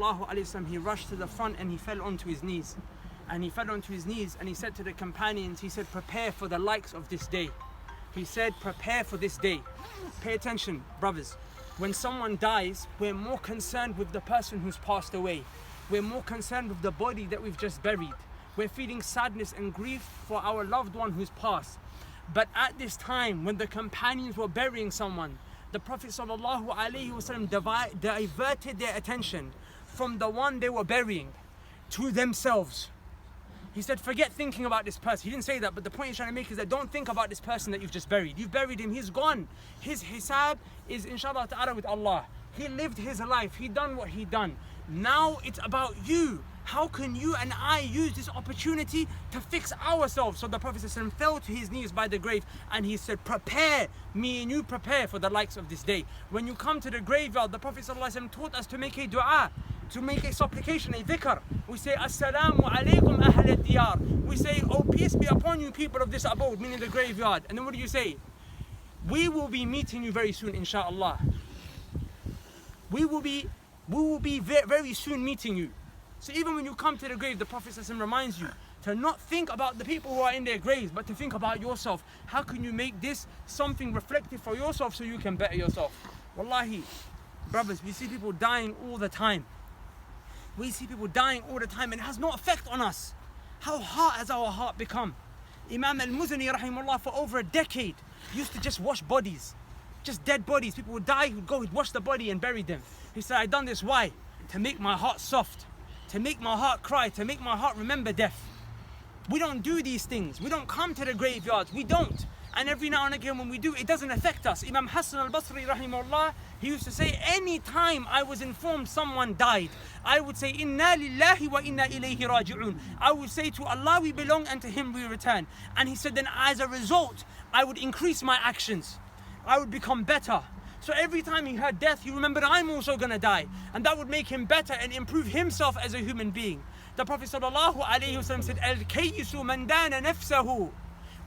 sallallahu alayhi wasallam, he rushed to the front and he fell onto his knees. And he fell onto his knees and he said to the companions, he said, prepare for the likes of this day. He said, prepare for this day. Pay attention, brothers. When someone dies, we're more concerned with the person who's passed away. We're more concerned with the body that we've just buried. We're feeling sadness and grief for our loved one who's passed. But at this time, when the companions were burying someone, the Prophet ﷺ diverted their attention from the one they were burying to themselves. He said, forget thinking about this person. He didn't say that, but the point he's trying to make is that don't think about this person that you've just buried. You've buried him, he's gone. His hisab is inshallah ta'ala with Allah. He lived his life, he done what he done. Now it's about you. How can you and I use this opportunity to fix ourselves? So the Prophet ﷺ fell to his knees by the grave and he said, prepare, me and you prepare for the likes of this day. When you come to the graveyard, the Prophet ﷺ taught us to make a dua, to make a supplication, a dhikr. We say, Assalamu alaikum ahl al-diyar. We say, oh, peace be upon you, people of this abode, meaning the graveyard. And then what do you say? We will be meeting you very soon, inshallah. We will be very soon meeting you. So even when you come to the grave, the Prophet ﷺ reminds you to not think about the people who are in their graves, but to think about yourself. How can you make this something reflective for yourself so you can better yourself? Wallahi, brothers, we see people dying all the time. We see people dying all the time and it has no effect on us. How hard has our heart become? Imam al-Muzani, rahimahullah, for over a decade, used to just wash bodies. Just dead bodies. People would die, he'd wash the body and bury them. He said, I done this, why? To make my heart soft. To make my heart cry, to make my heart remember death. We don't do these things. We don't come to the graveyards. We don't. And every now and again when we do, it doesn't affect us. Imam Hassan al-Basri, rahimahullah, he used to say, any time I was informed someone died, I would say, Inna lillahi wa inna ilayhi raji'un. I would say, to Allah we belong and to Him we return. And he said, then as a result, I would increase my actions. I would become better. So every time he heard death, he remembered, I'm also going to die. And that would make him better and improve himself as a human being. The Prophet ﷺ said, Al-kayyisu man dana nafsahu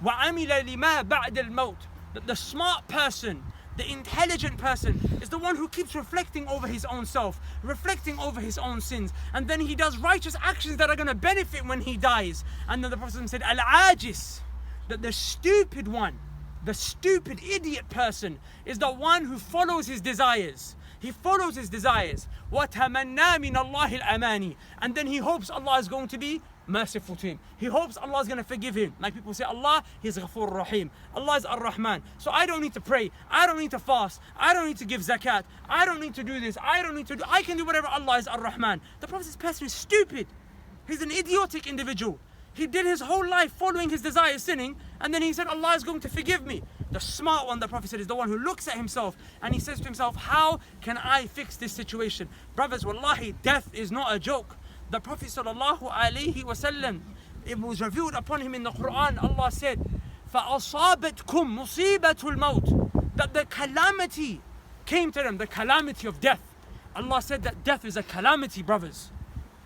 wa amila lima ba'da al-maut. That the smart person, the intelligent person, is the one who keeps reflecting over his own self, reflecting over his own sins. And then he does righteous actions that are going to benefit when he dies. And then the Prophet said, Al-ajis, that the stupid one, the stupid idiot person is the one who follows his desires. He follows his desires. وَتَمَنَّى مِنَ اللَّهِ الْأَمَانِ. And then he hopes Allah is going to be merciful to him. He hopes Allah is going to forgive him. Like people say, Allah, He's Ghafur Rahim. Allah is Ar-Rahman. So I don't need to pray. I don't need to fast. I don't need to give zakat. I don't need to do this. I can do whatever. Allah is Ar-Rahman. The Prophet says, this person is stupid. He's an idiotic individual. He did his whole life following his desires, sinning, and then he said, Allah is going to forgive me. The smart one, the Prophet said, is the one who looks at himself and he says to himself, how can I fix this situation? Brothers, wallahi, death is not a joke. The Prophet ﷺ, it was revealed upon him in the Quran, Allah said, فَأَصَابَتْكُمْ مُصِيبَةُ الْمَوْتِ. That the calamity came to them, the calamity of death. Allah said that death is a calamity, brothers.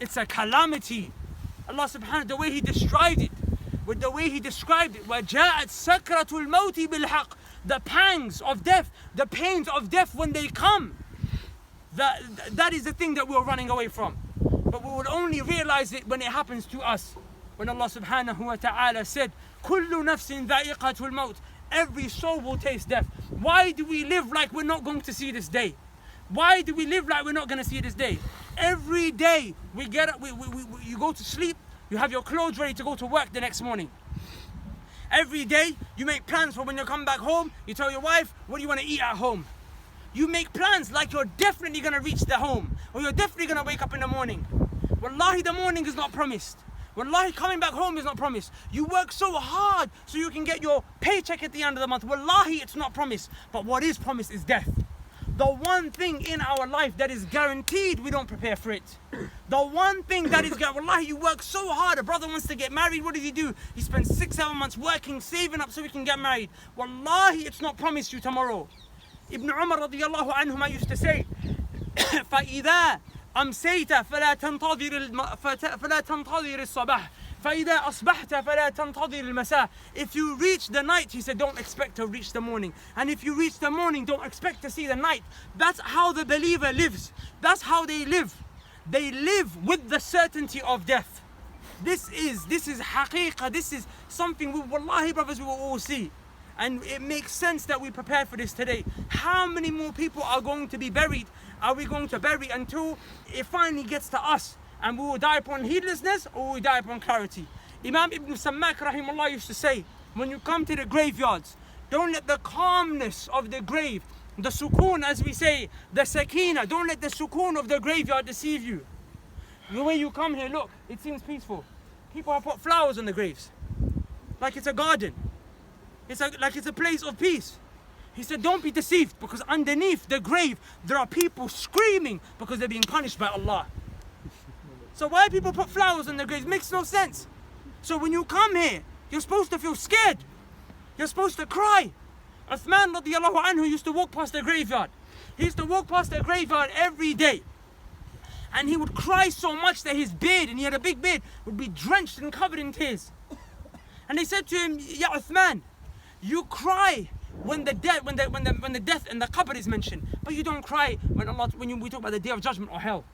It's a calamity. Allah subhanahu, the way He described it, with the way He described it, وَجَاءَتْ سَكْرَةُ الْمَوْتِ بِالْحَقِّ. The pangs of death, the pains of death when they come, that is the thing that we're running away from. But we will only realize it when it happens to us. When Allah subhanahu wa ta'ala said, كُلُّ نَفْسٍ ذَائِقَةُ الْمَوْتِ. Every soul will taste death. Why do we live like we're not going to see this day? Why do we live like we're not going to see this day? Every day we get up, you go to sleep, you have your clothes ready to go to work the next morning. Every day you make plans for when you come back home. You tell your wife, what do you want to eat at home? You make plans like you're definitely going to reach the home, or you're definitely going to wake up in the morning. Wallahi, the morning is not promised. Wallahi, coming back home is not promised. You work so hard so you can get your paycheck at the end of the month. Wallahi, it's not promised. But what is promised is death. The one thing in our life that is guaranteed, we don't prepare for it. The one thing that is guaranteed, wallahi, you work so hard. A brother wants to get married, what does he do? He spends 6-7 months working, saving up so he can get married. Wallahi, it's not promised you tomorrow. Ibn Umar radiyallahu anhuma used to say, فَإِذَا أَمْسَيْتَ فَلَا تَنْتَظِرِ الصَّبَاحِ فَإِذَا أَصْبَحْتَ فَلَا تَنْتَظِرِ الْمَسَاءِ. If you reach the night, he said, don't expect to reach the morning. And if you reach the morning, don't expect to see the night. That's how the believer lives. That's how they live. they live with the certainty of death. This is haqiqah, this is something we, wallahi brothers, we will all see. And it makes sense that we prepare for this today. How many more people are going to be buried? Are we going to bury until it finally gets to us? And we will die upon heedlessness or we will die upon clarity. Imam Ibn Sammak rahimahullah used to say, when you come to the graveyards, don't let the calmness of the grave, the sukoon as we say, the sakina, don't let the sukoon of the graveyard deceive you. The way you come here, look, it seems peaceful. People have put flowers on the graves, like it's a garden. Like it's a place of peace. He said, don't be deceived, because underneath the grave, there are people screaming because they're being punished by Allah. So why people put flowers on the graves? Makes no sense. So when you come here, you're supposed to feel scared. You're supposed to cry. Uthman radiallahu anhu used to walk past the graveyard. He used to walk past the graveyard every day. And he would cry so much that his beard, and he had a big beard, would be drenched and covered in tears. And they said to him, Ya Uthman, you cry when the death and the qabr is mentioned, but you don't cry when we talk about the day of judgment or hell.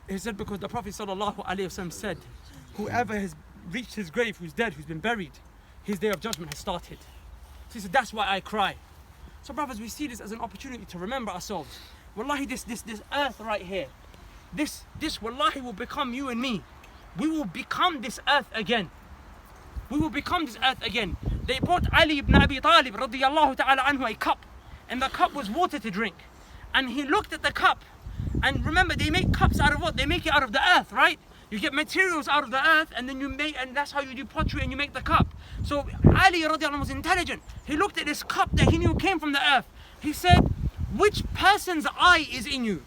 He said, because the Prophet sallallahu alaihi wasallam said, whoever has reached his grave, who's dead, who's been buried, his day of judgment has started. So he said, that's why I cry. So brothers, we see this as an opportunity to remember ourselves. Wallahi, this earth right here, this wallahi will become you and me. We will become this earth again. We will become this earth again. They brought Ali ibn Abi Talib radiyallahu ta'ala anhu a cup, and the cup was water to drink. And he looked at the cup, and remember, they make cups out of what? They make it out of the earth, right? You get materials out of the earth, and then and that's how you do pottery and you make the cup. So Ali radiyallahu anhu was intelligent. He looked at this cup that he knew came from the earth. He said, which person's eye is in you?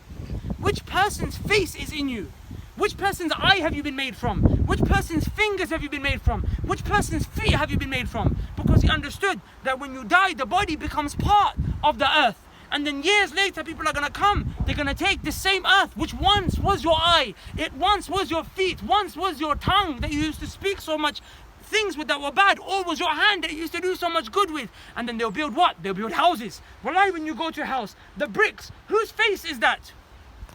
Which person's face is in you? Which person's eye have you been made from? Which person's fingers have you been made from? Which person's feet have you been made from? Because he understood that when you die, the body becomes part of the earth. And then years later, people are going to come. They're going to take the same earth, which once was your eye. It once was your feet. Once was your tongue that you used to speak so much things with that were bad. Or was your hand that you used to do so much good with. And then they'll build what? They'll build houses. Wallahi, when you go to a house, the bricks, whose face is that?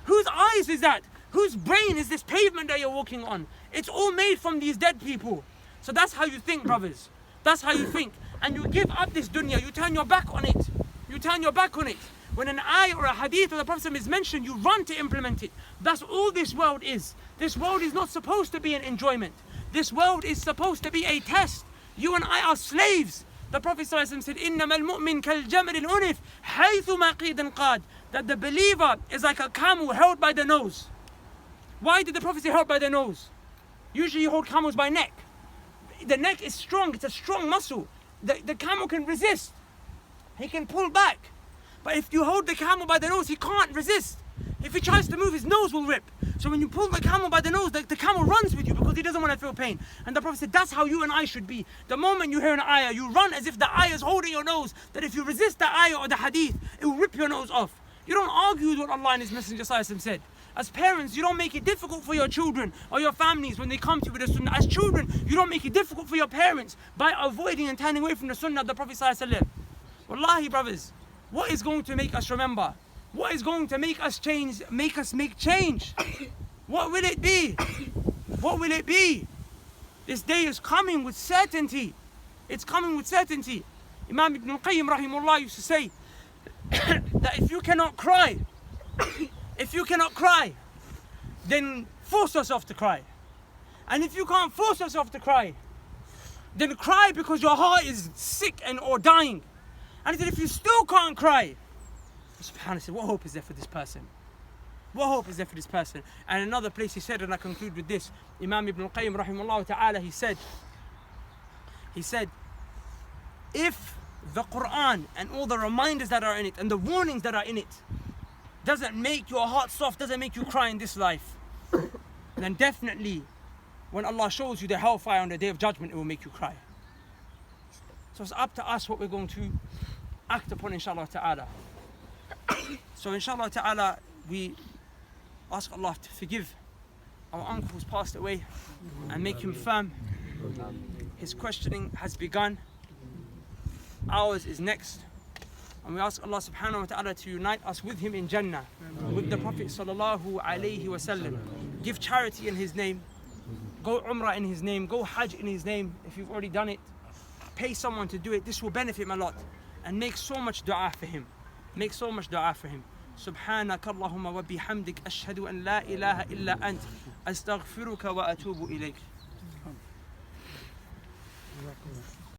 Whose eyes is that? Whose brain is this pavement that you're walking on? It's all made from these dead people. So that's how you think, brothers. That's how you think. And you give up this dunya. You turn your back on it. You turn your back on it. When an ayah or a hadith of the Prophet is mentioned, you run to implement it. That's all this world is. This world is not supposed to be an enjoyment. This world is supposed to be a test. You and I are slaves. The Prophet said, إِنَّمَا الْمُؤْمِنْ كَالْجَمْرِ الْأُنِفِ حَيْثُمَا قِيدٍ قَادٍ. That the believer is like a camel held by the nose. Why did the Prophet say held by the nose? Usually you hold camels by neck. The neck is strong, it's a strong muscle. The camel can resist. He can pull back. But if you hold the camel by the nose, he can't resist. If he tries to move, his nose will rip. So when you pull the camel by the nose, the camel runs with you because he doesn't want to feel pain. And the Prophet said, that's how you and I should be. The moment you hear an ayah, you run as if the ayah is holding your nose. That if you resist the ayah or the hadith, it will rip your nose off. You don't argue with what Allah and His Messenger said. As parents, you don't make it difficult for your children or your families when they come to you with the sunnah. As children, you don't make it difficult for your parents by avoiding and turning away from the sunnah of the Prophet ﷺ. Wallahi, brothers, what is going to make us remember? What is going to make us change, make us make change? What will it be? What will it be? This day is coming with certainty. It's coming with certainty. Imam Ibn Qayyim rahimahullah used to say that if you cannot cry, then force yourself to cry. And if you can't force yourself to cry, then cry because your heart is sick or dying. And he said, if you still can't cry, subhanAllah, what hope is there for this person? What hope is there for this person? And another place he said, and I conclude with this, Imam Ibn Qayyim rahimahullah ta'ala, he said, if the Quran and all the reminders that are in it and the warnings that are in it doesn't make your heart soft, doesn't make you cry in this life, then definitely when Allah shows you the hellfire on the day of judgment, it will make you cry. So it's up to us what we're going to act upon, inshallah ta'ala. So inshallah ta'ala, we ask Allah to forgive our uncle who's passed away and make him firm. His questioning has begun. Ours is next. And we ask Allah subhanahu wa ta'ala to unite us with him in Jannah, with the Prophet sallallahu alayhi wa sallam. Give charity in his name, go Umrah in his name, go Hajj in his name if you've already done it. Pay someone to do it, this will benefit him a lot. And make so much dua for him. Make so much dua for him. سبحانك اللهم وبحمدك أشهد أن لا إله إلا أنت أستغفرك وأتوب إليك.